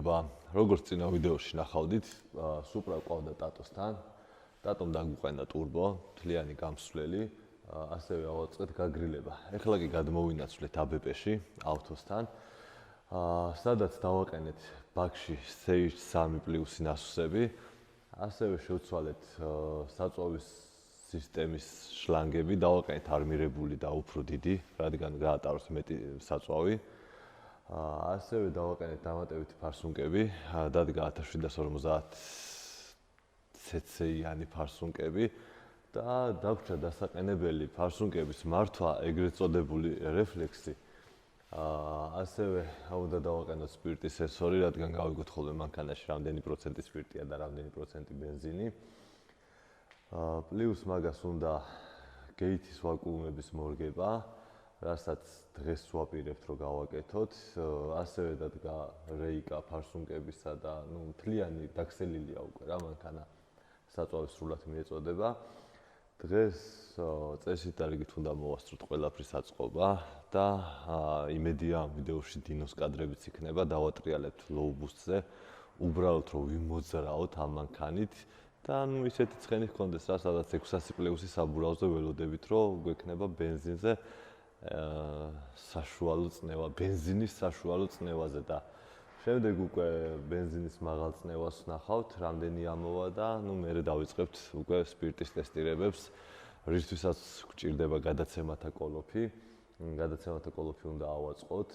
მადლობა. როგორც წინა ვიდეოში ნახავდით, Supra ყავდა ტატოსთან. ტატომ დაგვიყენა turbo, მთლიანი გამსვლელი, ასევე ავაწყეთ გაგრილება. ეხლა კი გადმოვინაცვლეთ ABB-ში, ავტოსთან. სადაც დავაყენეთ ბაქში Stage 3 პლუსი ნასუსები. ასევე შევცვალეთ საწვავის სისტემის შლანგები, დავაყენეთ არმირებული და უფრო დიდი, რადგან გაატაროს მეტი საწვავი. ასევე დავაყენეთ დამატებითი ფარსუნკები, დადგა 1750 cc-იანი ფარსუნკები და დაგვრჩა დასაყენებელი ფარსუნკების მართვა, ეგრეთ წოდებული რეფლექსი. ასევე უნდა დავაყენოთ სპირტის სენსორი, რადგან გავიგოთ ხოლმე მანქანაში რამდენი პროცენტი სპირტია და რამდენი პროცენტი ბენზინი. პლუს მაგას უნდა გეითის ვაკუუმების მორგება, რასაც დღეს ვაპირებთ რომ გავაკეთოთ. ასევე დადგა რეიკა ფარსუნკებისა და მთლიანი დაქსელილია უკვე რა მანქანა საწვავის სრულად მიეწოდება. დღეს წესით დარიგით უნდა მოვასწროთ ყველაფრის აწყობა და იმედია ამ ვიდეოში დინოს კადრებიც იქნება, დავატრიალებთ low boost-ზე, უბრალოდ რომ ვიმოძრაოთ ამ მანქანით და ისეთი ცხენი ჰქონდეს რა, სადაც 600 პლუსი საბურავზე ველოდებით, რომ გვექნება ბენზინზე საშუალო წნევა, ბენზინის საშუალო წნევაზე და შემდეგ უკვე ბენზინის მაღალ წნევას ვნახავთ, რამდენი ამოვა და მერე დავიწყებთ უკვე სპირტის ტესტირებებს, რისთვისაც გვჭირდება გადაცემათა კოლოფი. გადაცემათა კოლოფი უნდა ავაწყოთ,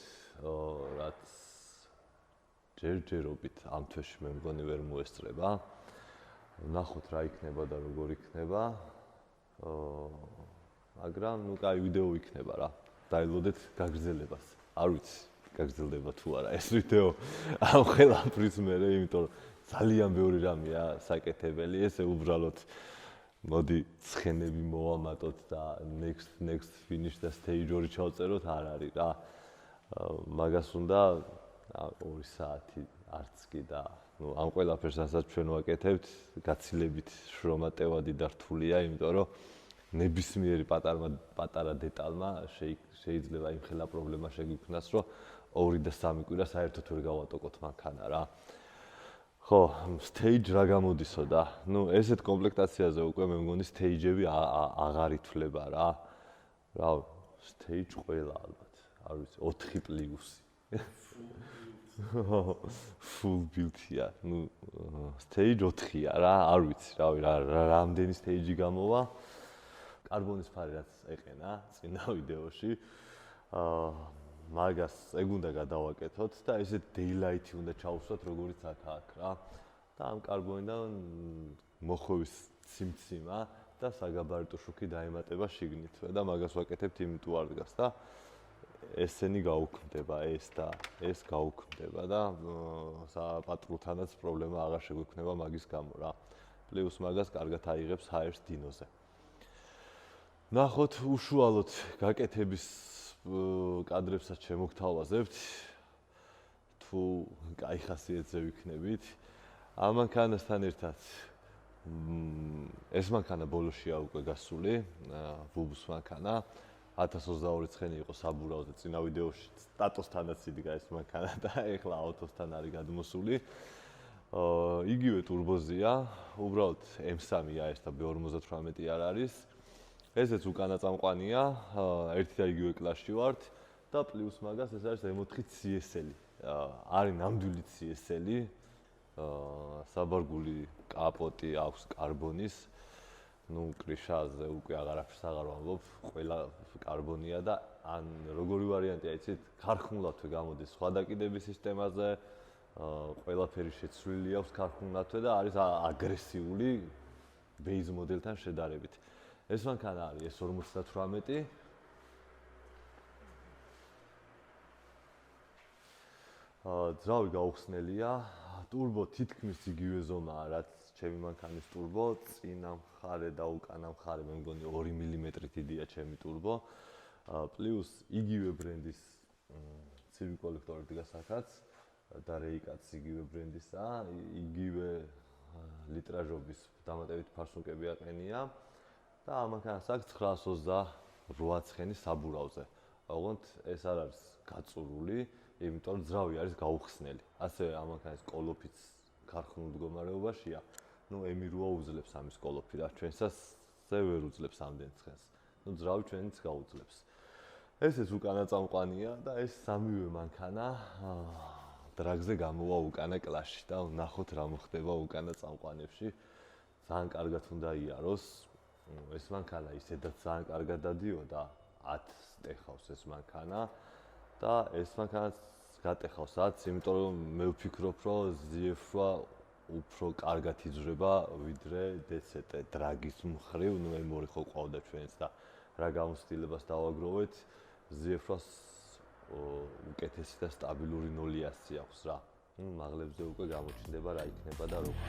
რაც ჯერჯერობით ამ თვეში მე მგონი ვერ მოესწრება. ვნახოთ რა იქნება და როგორ იქნება. მაგრამ კაი ვიდეო იქნება რა. დაელოდეთ გაგრძელებას. არ ვიცი, გაგრძელდება თუ არა ეს ვიდეო ამ ყველაფრის მერე, იმიტომ რომ ძალიან ბევრი რამეა საკეთებელი, ესე უბრალოდ მოდი ცხენები მოვამატოთ და next finish და stage 2 ჩავწეროთ, არ არის რა. მაგას უნდა 2 საათი არც კი და ამ ყველაფერს რასაც ჩვენ ვაკეთებთ, გაცილებით შრომატევადი და რთულია, იმიტომ რომ ნებისმიერი პატარა დეტალმა შეიძლება იმხელა პრობლემა შეგვიქმნას, რომ 2 და 3 კვირა საერთოდ ვერ გავატოკოთ მანქანა რა. ხო, stage რა გამოდისო და ესეთ კომპლექტაციაზე უკვე მე მგონი stage-ები აღარ ითვლება რა. რა stage ყველა ალბათ, არ ვიცი, 4 პლუსი. full build-ია, stage 4-ია რა, არ ვიცი, რავი, რამდენი stage-ი გამოვა. კარბონის ფარი რაც ეყენა წინა ვიდეოში. მაგას ეგ უნდა გადავაკეთოთ და ესეთ daylight-ი უნდა ჩავუსვათ, როგორიც აქ რა. და ამ კარბონიდან მოხვევის ციმციმა და საგაბარიტო შუქი დაემატება შიგნით და მაგას ვაკეთებთ იმიტომ არ დგას და ესენი გაუქმდება, ეს და ეს გაუქმდება და საპატრულთანაც პრობლემა აღარ შეგვექმნება მაგის გამო რა. პლუს მაგას კარგად აიღებს ჰაერს დინოზე. ნახოთ უშუალოდ გაკეთების კადრებსაც შემოგთავაზებთ, თუ კაი ხასიათზე ვიქნებით. ამ მანქანასთან ერთად ეს მანქანა ბოლოშია უკვე გასული, ბუბუს მანქანა. 1022 ცხენი იყო საბურავზე, წინა ვიდეოში ტატოსთანაც იდგა ეს მანქანა და ეხლა ავტოსთან არის გადმოსული. იგივე турბოზია, უბრალოდ M3-ია ეს და B58 არ არის. ესეც უკანა წამყვანია, ერთი და იგივე კლასში ვართ და პლუს მაგას ეს არის M4 CSL-ი. არის ნამდვილი CSL-ი, საბარგული კაპოტი აქვს კარბონის. კრიშაზე უკვე აღარაფერს აღარ ვამბობ, ყველა კარბონია და ან როგორი ვარიანტია იცით, ქარხმულათვე გამოდის სხვა დაკიდების სისტემაზე, ყველაფერი შეცვლილი აქვს ქარხმულათვე და არის აგრესიული base მოდელთან შედარებით. ეს მანქანა არის S58. ძრავი გაუხსნელია, turbo თითქმის იგივე ზომაა, რაც ჩემი მანქანის turbo, წინა მხარე და უკანა მხარე მე მგონი 2 მმ დიდია ჩემი turbo. პლუს იგივე ბრენდის ცივი კოლექტორი დგას აქაც და რეიკაც იგივე ბრენდისა, იგივე ლიტრაჟობის დამატებითი ფარსუნკები აყენია. და ამ მანქანას აქვს 928 ცხენი საბურავზე. ოღონდ ეს არ არის გაწურული, იმიტომ რომ ძრავი არის გაუხსნელი. ასევე ამანქანის კოლოფიც ქარხნულ მდგომარეობაშია. ემირუა უძლებს ამის კოლოფი რა, ჩვენსაც ვერ უძლებს ამდენ ცხენს. ძრავი ჩვენიც გაუძლებს. ესეც უკანა წამყვანია და ეს სამივე მანქანა დრაგზე გამოვა უკანა კლასში და ნახოთ რა მოხდება უკანა წამყვანებში. ძალიან კარგად უნდა იაროს. ეს მანქანა ისედაც ძალიან კარგად დადიოდა 10 ტეხავს ეს მანქანა და ეს მანქანაც გატეხავს 10, იმიტომ რომ მე ვფიქრობ, რომ ZF-ვა უფრო კარგად იძვრება ვიდრე DCT დრაგის მხრივ, M2 ხო ყავდა ჩვენს და რა გამოცდილებას დავაგროვეთ, ZF-ს უკეთესი და სტაბილური 0-100 აქვს რა. მაღლებზე უკვე გამოჩნდება რა იქნება და როგორ.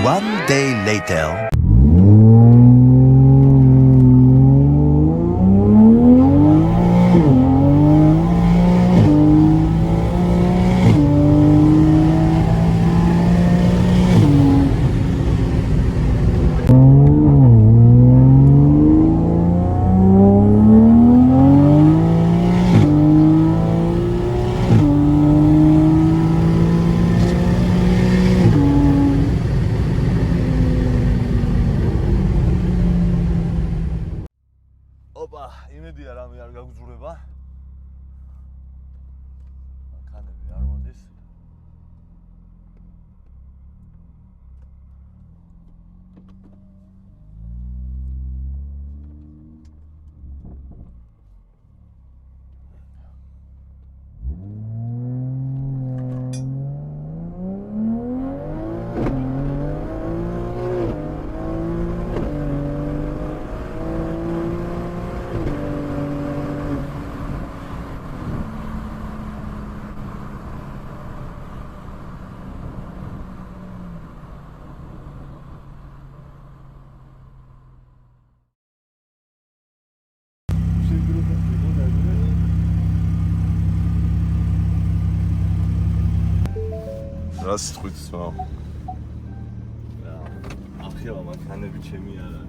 One day later. ოპა, იმედია რამე არ გაგძურება. მანქანები არ მოდის. რა სიტყვით სმა? ახლა მანქანები ჩემი არა.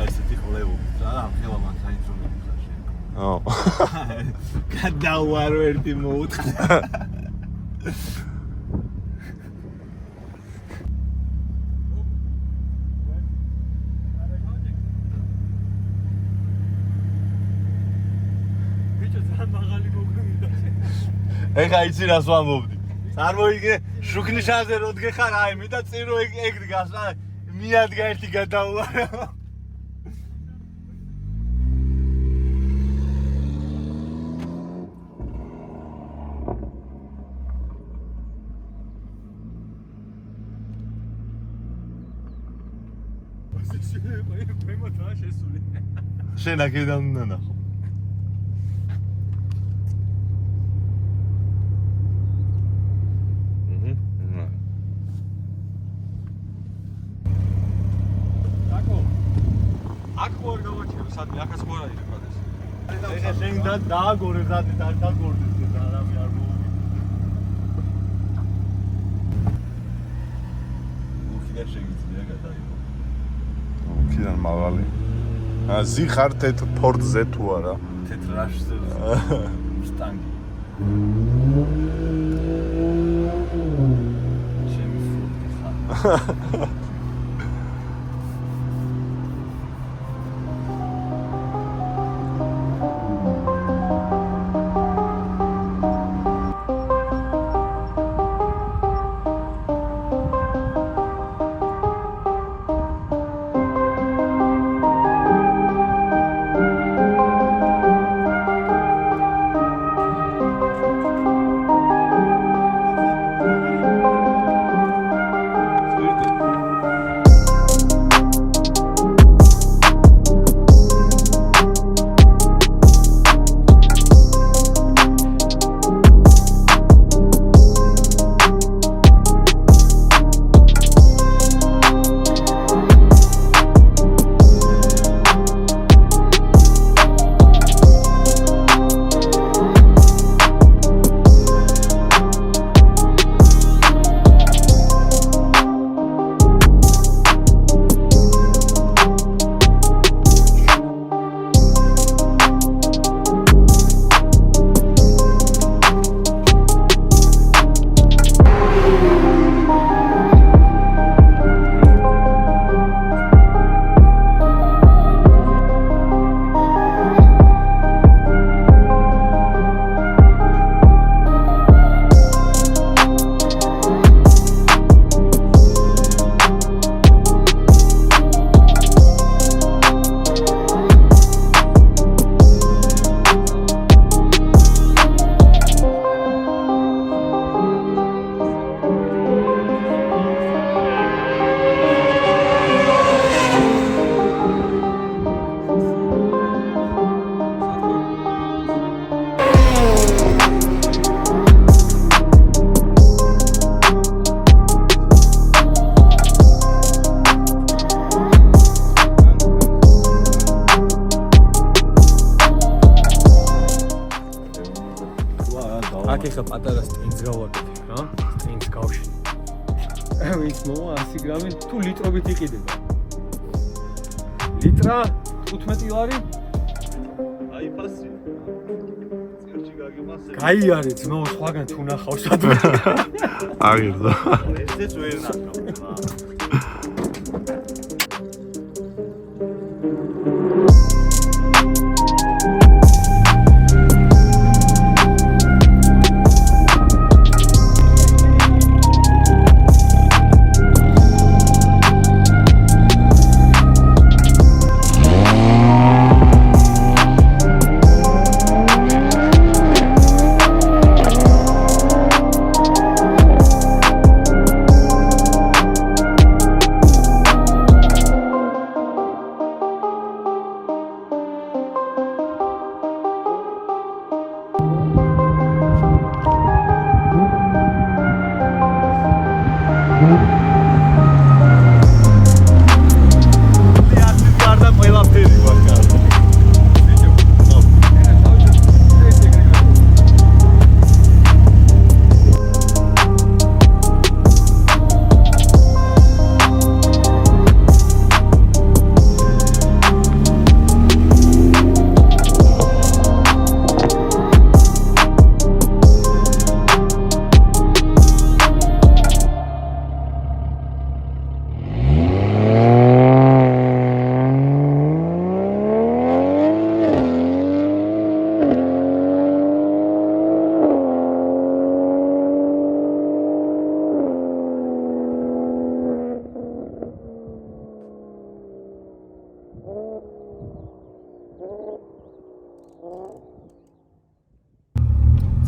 ესეთი ხლევო. რა ახლა მანქანით რომ მიხარ შენ. გადავარო ერთი მოუთხე. ეხა იცი რას ვამბობდი. წარმოიდგინე, შუქნიშანზე რო დგეხარ, აი მე და წინ რო ეგ დგას რა, მიადგა ერთი გადაუვარო. შენ აქედან უნდა ნახო. აქ ხوار გავაჩერე, სადმე აქაც ხوار არის ფადეს. ეხა შენ დააგორე ზადით, არ დაგორდეს და არამე არ მოვიდა. უკიდან შეგიძლია გადაიღო. უკიდან მაღალი. აზი ხარ თეთრ ფორდზე თუ არა? თეთრ რაშზე სტანგი. ჩემი ფორდი ხარ. აქ ეხა პატარა სტრინგს გავაკეთე რა, სტრინგს გავში. ვინც მოვა 100 გრამი თუ ლიტრობით იყიდება. ლიტრა 15 ლარი? აი ფასი. წირჩი გაგიმასე. გაიარე ძმაო, სხვაგან თუ ნახავ სადმე. აგერდა. ესეც ვერ ნახავ.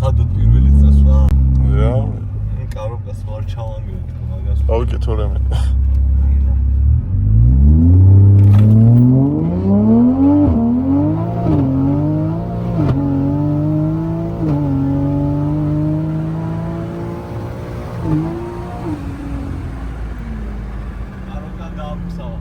სადოთ პირველი წასვლა? რა? კაროკას ვარ ჩავანგრეთ მაგას. გავიკეთო რამე. კაროკა დაამხსავა.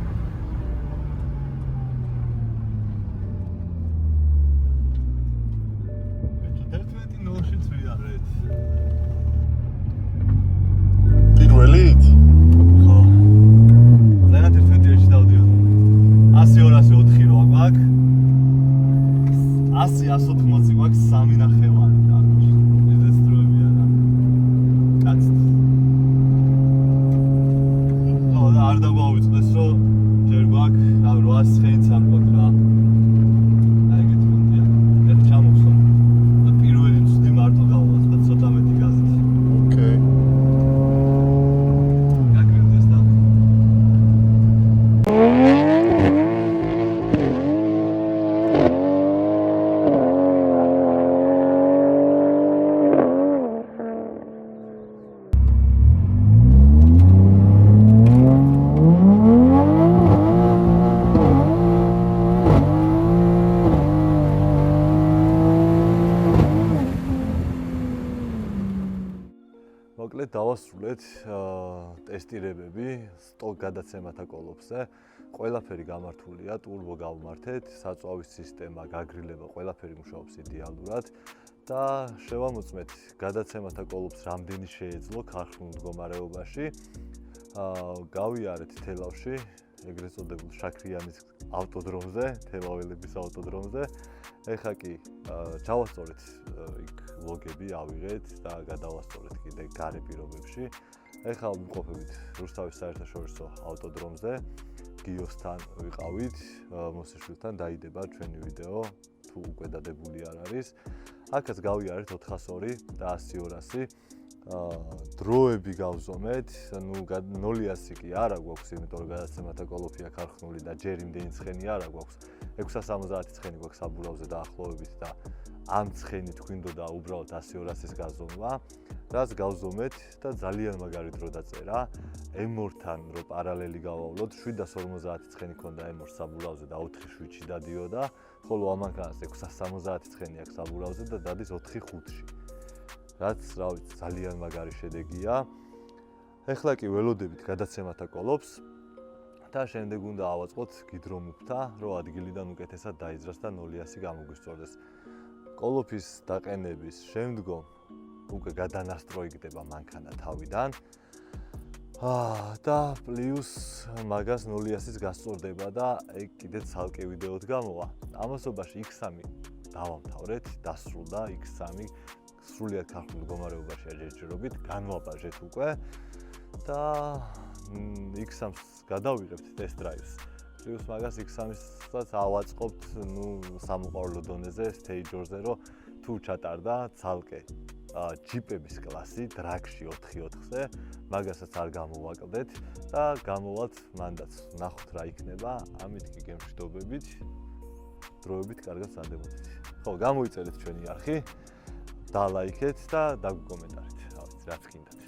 პირველით? ხო. მოკლედ დავასრულეთ ტესტირებები სტოკ გადაცემათა კოლოფზე. ყველაფერი გამართულია, ტურბო გავმართეთ, საწვავის სისტემა, გაგრილება, ყველაფერი მუშაობს იდეალურად და შევამოწმეთ გადაცემათა კოლოფს რამდენი შეეძლო ქარხნულ მდგომარეობაში. გავიარეთ თელავში, ეგრეთ წოდებულ შაქრიანის ავტოდრომზე, თელაველების ავტოდრომზე. ეხლა კი ჩავასწორეთ იქ ვლოგები, ავიღეთ და გადავასწორეთ კიდე გარე პირობებში. ეხლა ვიმყოფებით რუსთავის საერთაშორისო ავტოდრომზე. გიოსთან ვიყავით, მოსეშვილთან დაიდება ჩვენი ვიდეო, თუ უკვე დადებული არ არის. აქაც გავიარეთ 402 და 100-200. დროები გავზომეთ, ნუ 0-100 კი არა გვაქვს, იმიტომ რომ გადაცემათა კოლოფია ქარხნული და ჯერ იმდენი ცხენი არა გვაქვს. 670 ცხენი გვაქვს საბურავზე დაახლოებით და ამ ცხენით გვინდოდა უბრალოდ 100-200-ის გაზომვა. რაც გავზომეთ და ძალიან მაგარი დრო დაწერა. M2-თან რო პარალელი გავავლოთ, 750 ცხენი ქონდა M2 საბურავზე და 4-7-ში დადიოდა, ხოლო ამანქანას 670 ცხენი აქვს საბურავზე და დადის 4-5-ში. რაც, რა ვიცი, ძალიან მაგარი შედეგია. ეხლა კი ველოდებით გადაცემათა კოლოფს და შემდეგ უნდა ავაწყოთ გიდრომუფთა, რომ ადგილიდან უკეთესად დაიძრას და 0-100 გამოგვისწორდეს. კოლოფის დაყენების შემდგომ უკვე გადანასტროიგდება მანქანა თავიდან. და პლუს მაგას 0-100-ის გასწორდება და ეგ კიდე ცალკე ვიდეოდ გამოვა. ამასობაში X3 დავამთავრეთ, დასრულდა X3 სრულიად ქარხნულ მდგომარეობაშია ჯერჯერობით, განვაბაჟეთ უკვე და X3-ს გადავიღებთ test drive-ს. პლუს მაგას X3-საც ავაწყობთ, სამოყვარულო დონეზე, stage-ორზე, რომ თუ ჩატარდა ცალკე ჯიპების კლასი დრაგში 4x4-ზე, მაგასაც არ გამოვაკლდეთ და გამოვალთ მანდაც. ნახოთ რა იქნება, ამით კი გემშვიდობებით, დროებით კარგად სანდებოდეთ. ხო, გამოიწერეთ ჩვენი არხი. დალაიქეთ და დაგვიკომენტარეთ, რა ვიცი, რაც გინდათ.